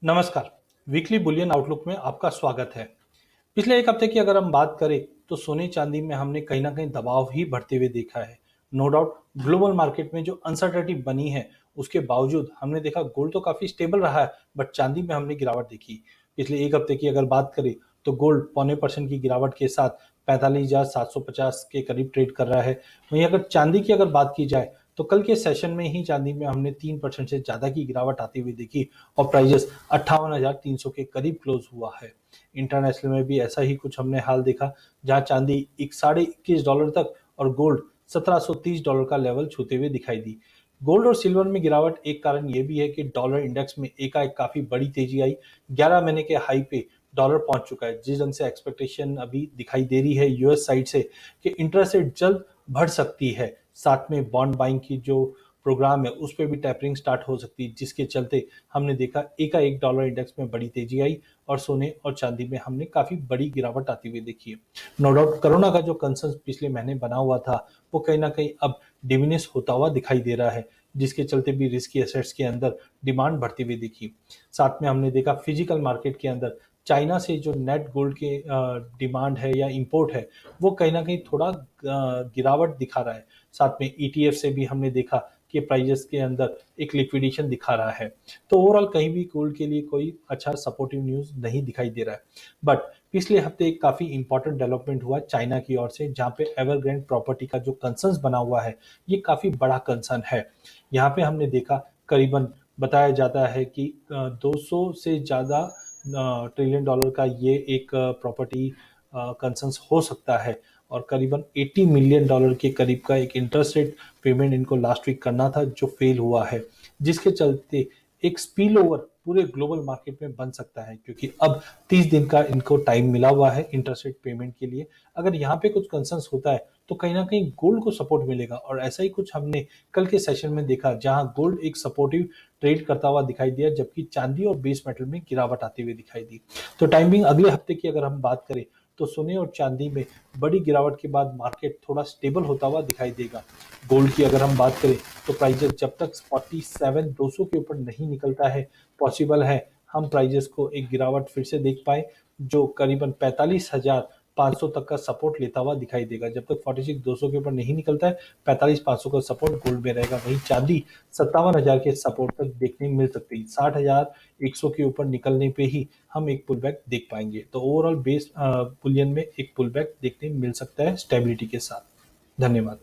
नमस्कार। Weekly Boolean outlook में आपका स्वागत है। पिछले एक हफ्ते की अगर हम बात करें तो सोने चांदी में हमने कहीं ना कहीं दबाव ही बढ़ते हुए देखा है। नो डाउट ग्लोबल मार्केट में जो अनसर्टेनिटी बनी है उसके बावजूद हमने देखा गोल्ड तो काफी स्टेबल रहा है, बट चांदी में हमने गिरावट देखी। पिछले एक हफ्ते की अगर बात करें तो गोल्ड 0.25% की गिरावट के साथ 45,750 के करीब ट्रेड कर रहा है। वहीं अगर चांदी की अगर बात की जाए तो कल के सेशन में ही चांदी में हमने 3% से ज्यादा की गिरावट आती हुई देखी और प्राइजेस 58,300 के करीब क्लोज हुआ है। इंटरनेशनल में भी ऐसा ही कुछ हमने हाल देखा, जहां चांदी $21.5 तक और गोल्ड $1730 का लेवल छूते हुए दिखाई दी। गोल्ड और सिल्वर में गिरावट एक कारण यह भी है कि डॉलर इंडेक्स में एकाएक काफी बड़ी तेजी आई। 11 महीने के हाई पे डॉलर पहुंच चुका है, जिस ढंग से एक्सपेक्टेशन अभी दिखाई दे रही है यूएस साइड से कि इंटरेस्ट रेट जल्द बढ़ सकती है। साथ में बॉन्ड बाइंग की जो प्रोग्राम है उस पर भी टैपरिंग स्टार्ट हो सकती है, जिसके चलते हमने देखा एकाएक डॉलर इंडेक्स में बड़ी तेजी आई और सोने और चांदी में हमने काफी बड़ी गिरावट आती हुई देखी है। नो डाउट कोरोना का जो कंसर्न पिछले महीने बना हुआ था वो कहीं ना कहीं अब डिमिनिश होता हुआ दिखाई दे रहा है, जिसके चलते भी रिस्की एसेट्स के अंदर डिमांड बढ़ती हुई दिखी। साथ में हमने देखा फिजिकल मार्केट के अंदर चाइना से जो नेट गोल्ड के डिमांड है या इंपोर्ट है वो कहीं ना कहीं थोड़ा गिरावट दिखा रहा है। साथ में ईटीएफ से भी हमने देखा कि प्राइजेस के अंदर एक लिक्विडेशन दिखा रहा है। तो ओवरऑल कहीं भी गोल्ड के लिए कोई अच्छा सपोर्टिव न्यूज नहीं दिखाई दे रहा है। बट पिछले हफ्ते एक काफी इंपॉर्टेंट डेवलपमेंट हुआ चाइना की ओर से, जहां पे एवरग्रैंड प्रॉपर्टी का जो कंसर्न बना हुआ है ये काफी बड़ा कंसर्न है। यहाँ पे हमने देखा करीबन बताया जाता है कि 200 से ज्यादा ट्रिलियन डॉलर का ये एक प्रॉपर्टी कंसर्न हो सकता है और करीबन $80 मिलियन के करीब का एक इंटरेस्ट रेट पेमेंट इनको लास्ट वीक करना था जो फेल हुआ है, जिसके चलते एक स्पिल ओवर पूरे ग्लोबल मार्केट में बन सकता है, क्योंकि अब 30 दिन का इनको टाइम मिला हुआ है इंटरेस्ट रेट पेमेंट के लिए। अगर यहाँ पे कुछ कंसर्न होता है तो कहीं ना कहीं गोल्ड को सपोर्ट मिलेगा और ऐसा ही कुछ हमने कल के सेशन में देखा, जहां गोल्ड एक सपोर्टिव ट्रेड करता हुआ दिखाई दिया जबकि चांदी और बेस मेटल में गिरावट आती हुई दिखाई दी। तो टाइमिंग अगले हफ्ते की अगर हम बात करें तो सोने और चांदी में बड़ी गिरावट के बाद मार्केट थोड़ा स्टेबल होता हुआ दिखाई देगा। गोल्ड की अगर हम बात करें तो प्राइजेस जब तक 47,200 के ऊपर नहीं निकलता है पॉसिबल है हम प्राइजेस को एक गिरावट फिर से देख पाए, जो करीबन 45,500 तक का सपोर्ट लेता हुआ दिखाई देगा। जब तक 46,200 के ऊपर नहीं निकलता है 45,500 का सपोर्ट गोल्ड में रहेगा। वहीं चांदी 57,000 के सपोर्ट तक देखने मिल सकती है। 60,100 के ऊपर निकलने पे ही हम एक पुल बैक देख पाएंगे। तो ओवरऑल बेस बुलियन में एक पुल बैक देखने मिल सकता है स्टेबिलिटी के साथ। धन्यवाद।